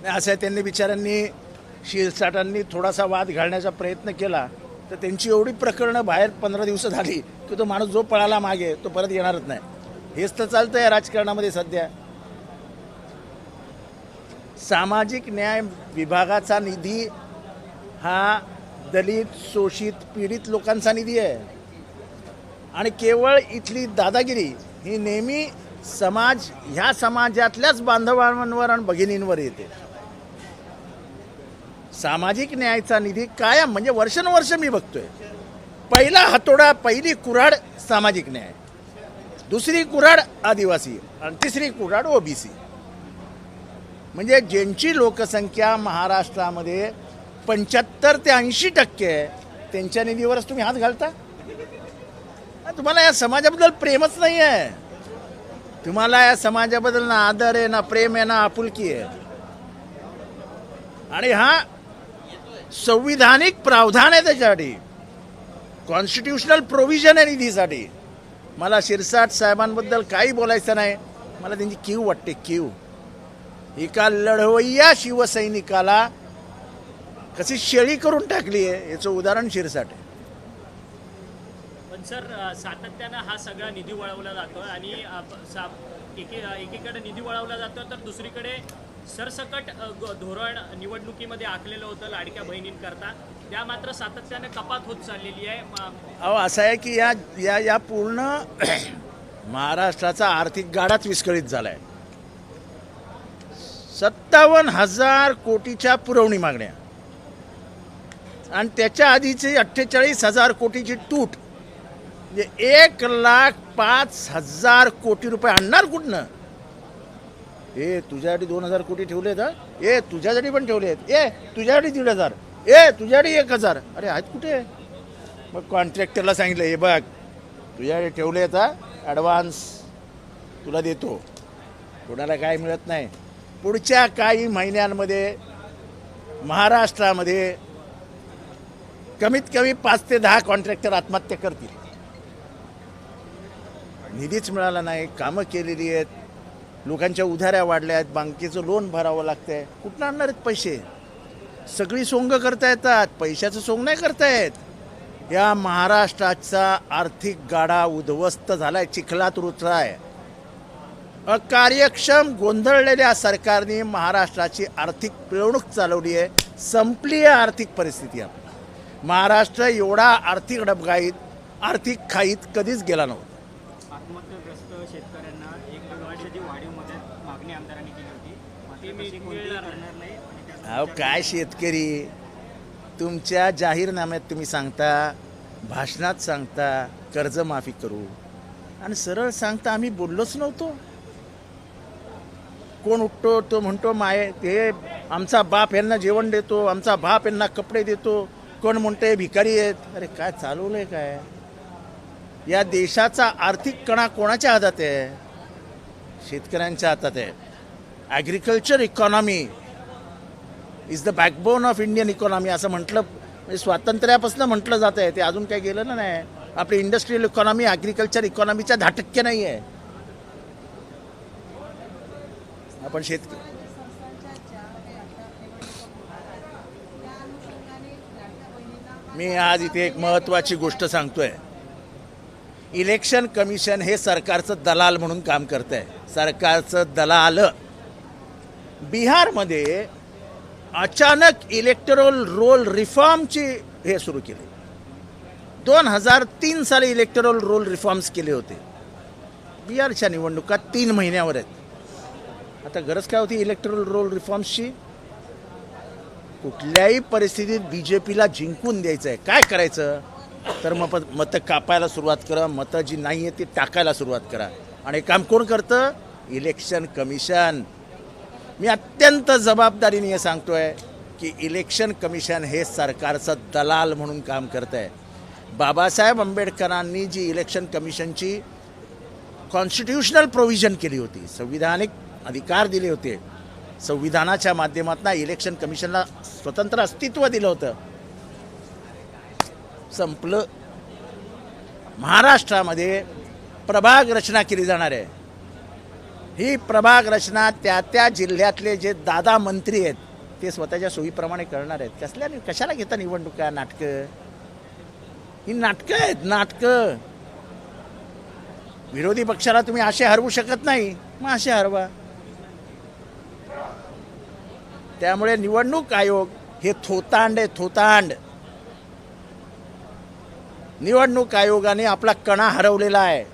असं त्यांनी बिचाऱ्यांनी शिरसाटांनी थोडासा वाद घालण्याचा प्रयत्न केला तर त्यांची एवढी प्रकरणं बाहेर 15 दिवस झाली की तो माणूस जो पळाला मागे तो परत येणारच नाही. हेच तर चालतं आहे राजकारणामध्ये सध्या. सामाजिक न्याय विभागाचा निधी हा दलित शोषित पीडित लोकांचा निधी आहे आणि केवळ इथली दादागिरी ही नेहमी ह्या समाजातल्याच बांधवांवर आणि भगिनींवर येते. सामाजिक न्यायाचा निधी कायम म्हणजे वर्षानुवर्ष मी बघतोय. पहिला हातोडा पहिली कुऱ्हाड सामाजिक न्याय, दुसरी कुऱ्हाड आदिवासी आणि तिसरी कुऱ्हाड ओबीसी. म्हणजे ज्यांची लोकसंख्या महाराष्ट्रामध्ये 75 ते 80% आहे त्यांच्या निधीवरच तुम्ही हात घालता. तुम्हाला या समाजाबद्दल प्रेमच नाही आहे. तुम्हाला या समाजाबद्दल ना आदर आहे, ना प्रेम आहे, ना आपुलकी आहे. आणि हा संविधानिक प्रावधान आहे त्याच्यासाठी, कॉन्स्टिट्युशनल प्रोव्हिजन आहे निधीसाठी. मला शिरसाट साहेबांबद्दल काही बोलायचं नाही. मला त्यांची कीव वाटते, कीव. एका लढवय्या शिवसैनिकाला कशी शेळी करून टाकली आहे याचं उदाहरण शिरसाट आहे. पण सर सातत्यानं हा सगळा निधी वळवला जातो आणि एकीकडे निधी वळवला जातो तर दुसरीकडे सरसकट धोरण निवडणुकीमध्ये आखलेलं होतं लाडक्या बहिणींकरता, त्या मात्र सातत्याने कपात होत चाललेली आहे. अहो असं आहे की या पूर्ण महाराष्ट्राचा आर्थिक गाडाच विस्कळीत झाला आहे. 57,000 कोटीच्या पुरवणी मागण्या आणि त्याच्या आधीची 48,000 कोटीची तूट, म्हणजे 1,05,000 कोटी रुपये आणणार कुठनं? ए तुझ्यासाठी 2,000 कोटी ठेवलेत, ए तुझ्यासाठी पण ठेवलेत, ए तुझ्यासाठी 1,500, ए तुझ्यासाठी 1,000. अरे आहेत कुठे? मग कॉन्ट्रॅक्टरला सांगितलं हे बघ तुझ्याकडे ठेवलेत, ॲडव्हान्स तुला देतो. कोणाला काय मिळत नाही. पुढच्या काही महिन्यांमध्ये महाराष्ट्रामध्ये कमीत कमी 5 ते 10 कॉन्ट्रॅक्टर आत्महत्या करतील. निधीच मिळाला नाही, कामं केलेली आहेत, लोकांच्या उधाऱ्या वाढल्या आहेत, बँकेचं लोन भरावं लागतंय. कुठून आणणार आहेत पैसे? सगळी सोंग करता येतात, पैशाचं सोंग नाही करतायत. या महाराष्ट्राचा आर्थिक गाडा उद्ध्वस्त झालाय, चिखलात रुतलाय. अकार्यक्षम गोंधळलेल्या सरकारने महाराष्ट्राची आर्थिक पिळवणूक चालवली आहे. संपली आहे आर्थिक परिस्थिती. महाराष्ट्र एवढा आर्थिक डबघाईत, आर्थिक खाईत कधीच गेला नव्हता. आत्महत्याग्रस्त शेतकऱ्यांना 1-2 वर्षाची वाढीव मदत मागणी आमदारांनी केली होती. अहो काय शेतकरी, तुमच्या जाहीरनाम्यात तुम्ही सांगता, भाषणात सांगता कर्जमाफी करू आणि सरळ सांगता आम्ही बोललोच नव्हतो. कोण उठतो तो म्हणतो माये हे आमचा बाप यांना जेवण देतो, आमचा बाप यांना कपडे देतो, कोण म्हणते भिकारी आहेत. अरे काय चालवलंय काय? या देशाचा आर्थिक कणा कोणाच्या हातात आहे? शेतकऱ्यांच्या हातात आहे. Agriculture economy is the backbone of Indian economy असं म्हटलं, म्हणजे स्वातंत्र्यापासून म्हटलं जात आहे. ते अजून काही गेलं ना नाही. आपली इंडस्ट्रियल इकॉनॉमी ॲग्रिकल्चर इकॉनॉमीच्या 10% नाही आहे. आपण शेतकरी मी आज इथे एक महत्त्वाची गोष्ट सांगतोय. इलेक्शन कमिशन हे सरकारचं दलाल म्हणून काम करत आहे. सरकारचं दलाल. बिहारमध्ये अचानक इलेक्टोरल रोल रिफॉर्मची हे सुरू केले. 2003 साली इलेक्टोरल रोल रिफॉर्म्स केले होते. बिहारच्या निवडणुका 3 महिन्यावर आहेत. आता गरज काय होती इलेक्टोरल रोल रिफॉर्म्सची? कुठल्याही परिस्थितीत BJPला जिंकून द्यायचं आहे. काय करायचं तर मतं कापायला सुरुवात करा, मतं जी नाही आहे ती टाकायला सुरुवात करा. आणि काम कोण करतं? Election commission. मी अत्यंत जबाबदारीने हे सांगतोय की इलेक्शन कमिशन हे सरकारचं दलाल म्हणून काम करत आहे. बाबासाहेब आंबेडकरांनी जी इलेक्शन कमिशनची कॉन्स्टिट्युशनल प्रोव्हिजन केली होती, संविधानिक अधिकार दिले होते, संविधानाच्या माध्यमातून इलेक्शन कमिशनला स्वतंत्र अस्तित्व दिलं होतं, संपलं. महाराष्ट्रामध्ये प्रभाग रचना केली जाणार आहे. ही प्रभाग रचना त्या जिल्ह्यातले जे दादा मंत्री आहेत ते स्वतःच्या सोयीप्रमाणे करणार आहेत. कशाला घेता निवडणुका, नाटकं? ही नाटकं आहेत, नाटकं. विरोधी पक्षाला तुम्ही असे हरवू शकत नाही, मग असे हरवा. त्यामुळे निवडणूक आयोग हे थोतांड आहे, थोतांड. निवडणूक आयोगाने आपला कणा हरवलेला आहे.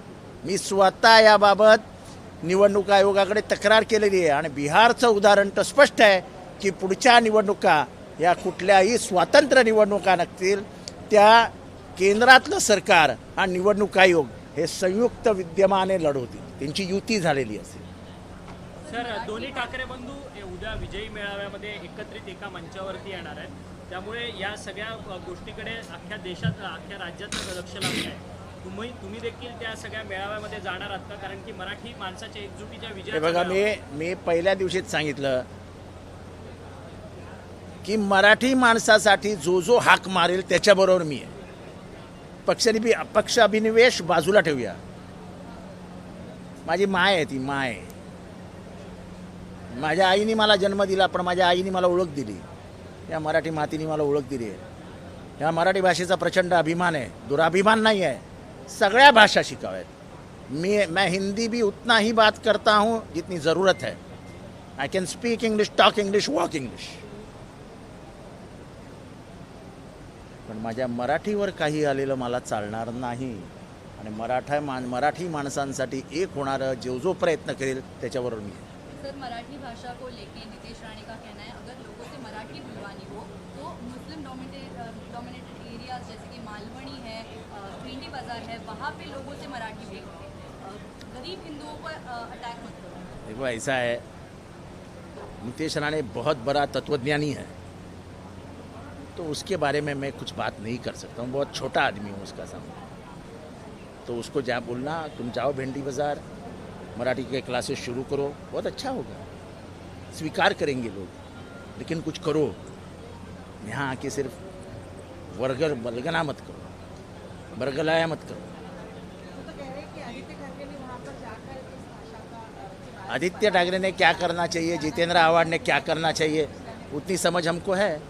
मी स्वतः याबाबत निवडणूक आयोगाकडे तक्रार केलेली आहे आणि बिहारचं उदाहरण तर स्पष्ट आहे की पुढच्या निवडणुका या कुठल्याही स्वतंत्र निवडणुका नसतील, त्या केंद्रातलं सरकार हा निवडणूक आयोग हे संयुक्त विद्यमाने लढवतील. त्यांची युती झालेली असेल. सर, दोन्ही ठाकरे बंधू उद्या विजयी मेळाव्यामध्ये एकत्रित एका मंचावरती येणार आहेत. त्यामुळे या सगळ्या गोष्टीकडे अख्ख्या देशात, अख्ख्या राज्याचं लक्ष लागलं आहे. तुम्ही देखील त्या सगळ्या मेळाव्यामध्ये जाणार आहात का? कारण की मराठी माणसाच्या एकजुटीच्या हे बघा, मी पहिल्या दिवशीच सांगितलं की मराठी माणसासाठी जो हाक मारेल त्याच्याबरोबर मी आहे. पक्ष अभिनिवेश बाजूला ठेवूया. माझी माय आहे, ती माय. माझ्या आईने मला जन्म दिला, पण माझ्या आईने मला ओळख दिली. या मराठी मातीने मला ओळख दिली आहे. या मराठी भाषेचा प्रचंड अभिमान आहे, दुराभिमान नाही आहे. सगळ्या भाषा शिकाव्यात. मैं हिंदी भी उतना ही बात करता हूँ जितनी ज़रूरत है. I can speak English, talk English, walk English. पण माझ्या मराठीवर काही आलेलं मला चालणार नाही. आणि मराठी माणसांसाठी एक होणारं जो प्रयत्न करेल त्याच्याबरोबर मी. सर, मराठी भाषा को लेके नीतीश राणे का कहना है अगर लोगों से मराठी बुलवानी हो तो मुस्लिम डोमिनेटेड एरियाज जैसे कि मालवनी है, ट्रिनिटी बाजार है, वहाँ पे लोगों से मराठी बोलो. गरीब हिंदुओं पर अटैक मत करो. देखो, ऐसा है, नीतीश राणे बहुत बड़ा तत्वज्ञानी है, तो उसके बारे में मैं कुछ बात नहीं कर सकता हूँ. बहुत छोटा आदमी हूँ उसका सामने. तो उसको जहाँ बोलना, तुम जाओ भेंडी बाज़ार, मराठी के क्लासेस शुरू करो, बहुत अच्छा होगा. स्वीकार करेंगे लोग. लेकिन कुछ करो. यहाँ आके सिर्फ बलगना मत करो, बरगलाया मत करो. आदित्य ठाकरे ने क्या करना चाहिए, जितेंद्र आव्हाड ने क्या करना चाहिए, उतनी समझ हमको है.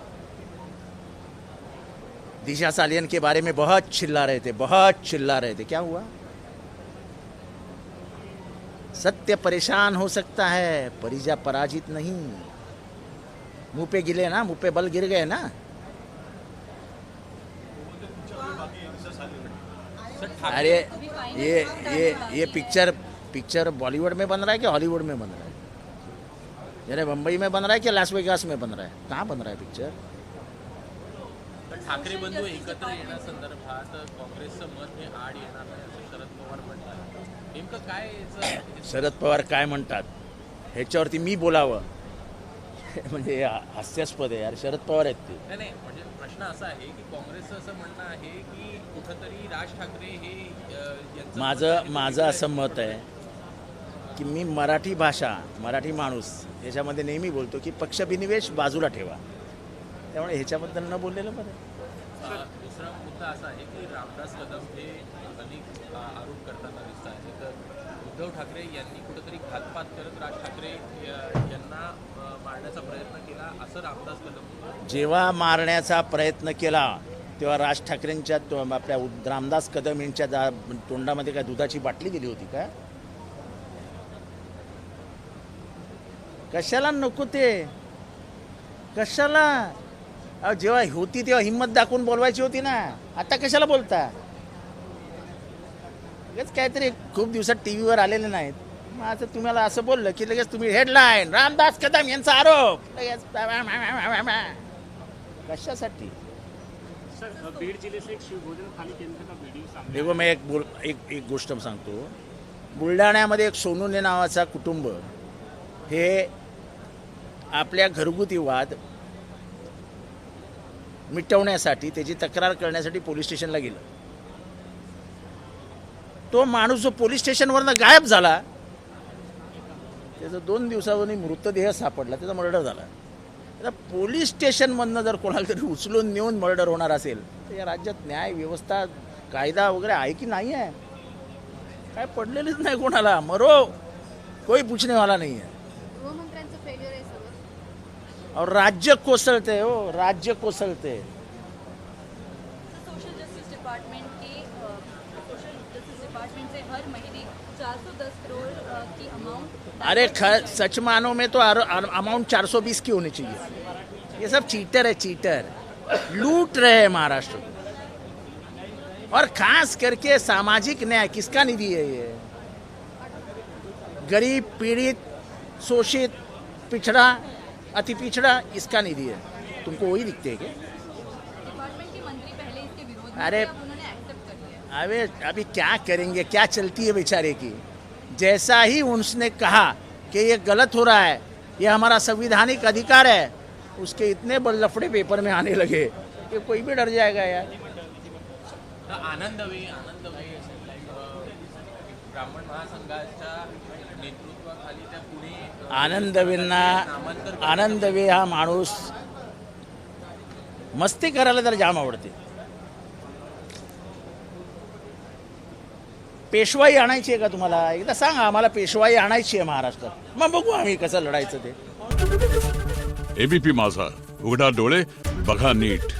दिशा सालियन के बारे में बहुत चिल्ला रहे थे. क्या हुआ? सत्य परेशान हो सकता है, परिजा पराजित नहीं. मुंह पे गिरे ना, मुंह पे बल गिर गए ना. अरे ये पिक्चर बॉलीवुड में बन रहा है कि हॉलीवुड में बन रहा है? यानी मुंबई में बन रहा है कि लास वेगास में बन रहा है? कहाँ बन रहा है पिक्चर? ठाकरे बंधू एकत्र येण्यासंदर्भात काँग्रेसचं मत हे आड येणार नाही असं शरद पवार म्हणतात. नेमकं काय शरद पवार काय म्हणतात ह्याच्यावरती मी बोलावं म्हणजे हास्यास्पद आहे यार. शरद पवार आहेत ते. नाही, म्हणजे प्रश्न असा आहे की काँग्रेसचं असं म्हणणं आहे की कुठंतरी राज ठाकरे हे यांचं माझं असं मत आहे की मी मराठी भाषा, मराठी माणूस याच्यामध्ये नेहमी बोलतो की पक्षाभिनिवेश बाजूला ठेवा. त्यामुळे ह्याच्याबद्दल न बोललेलं बरं. दुसरा मुद्दा असा आहे की रामदास कदम हे अनेक आरोप करताना दिसत आहेत. तर उद्धव ठाकरे यांनी कुठंतरी घातपात करत राज ठाकरे यांना मारण्याचा प्रयत्न केला असं रामदास कदम. जेव्हा मारण्याचा प्रयत्न केला तेव्हा राज ठाकरेंच्या आपल्या रामदास कदम यांच्या तोंडामध्ये काय दुधाची बाटली दिली होती का? कशाला नको ते, कशाला? जेव्हा होती तेव्हा हिंमत दाखवून बोलवायची होती ना. आता कशाला बोलता? लगेच काहीतरी खूप दिवसात टी व्हीवर आलेले नाहीत. मग आता तुम्हाला असं बोललं की लगेच तुम्ही हेडलाईन रामदास कदम यांचा आरोप लगेच. कशासाठी? सर, बीड जिले से एक शिवभोजन खाली केंद्र का वीडियो सामने. देखो, मैं एक गोष्ट सांगतो. बुलढाण्यामध्ये एक सोनूने नावाचा कुटुंब हे आपल्या घरगुती वाद मिटवण्यासाठी, त्याची तक्रार करण्यासाठी पोलीस स्टेशनला गेलं. तो माणूस जो पोलीस स्टेशनवरनं गायब झाला, त्याचा 2 दिवसांनी मृतदेह सापडला, त्याचा मर्डर झाला. आता पोलीस स्टेशनमधनं जर कोणाला तरी उचलून नेऊन मर्डर होणार असेल तर या राज्यात न्याय व्यवस्था, कायदा वगैरे आहे की नाही आहे? काय पडलेलीच नाही कोणाला. मरो, कोई पूछने वाला नहीं है. गृहमंत्र्यांचं फेल्युअर आहे सगळं. और राज्य कोसळते हो, राज्य कोसळते. सोशल जस्टिस डिपार्टमेंट से हर महीने 410 करोड़ की अमाउंट. अरे सच मानो में तो अमाउंट 420 की होनी चाहिए. ये सब चीटर है, चीटर लूट रहे हैं महाराष्ट्र को. और खास करके सामाजिक न्याय किसका निधि है ये? गरीब, पीड़ित, शोषित, पिछड़ा, अति पिछड़ा, इसका निधि है. तुमको वही दिखते है क्या? डिपार्टमेंट के मंत्री पहले इसके विरोध में अरे थे, अब उन्होंने एक्सेप्ट कर लिया. अभी क्या करेंगे, क्या चलती है बेचारे की. जैसा ही उसने कहा कि ये गलत हो रहा है, ये हमारा संविधानिक अधिकार है, उसके इतने बड़े लफड़े पेपर में आने लगे कि कोई भी डर जाएगा यार. आनंद वे ब्राह्मण महासंघाच्या नेतृत्वाखाली त्या पुणे आनंद वे हा माणूस मस्ती करायला तर जाम आवडते. पेशवाई आणायची आहे का तुम्हाला? एकदा सांगा आम्हाला, पेशवाई आणायची आहे महाराष्ट्रात, मग बघू आम्ही कसं लढायचं ते. एबीपी माझा, उघडा डोळे बघा नीट.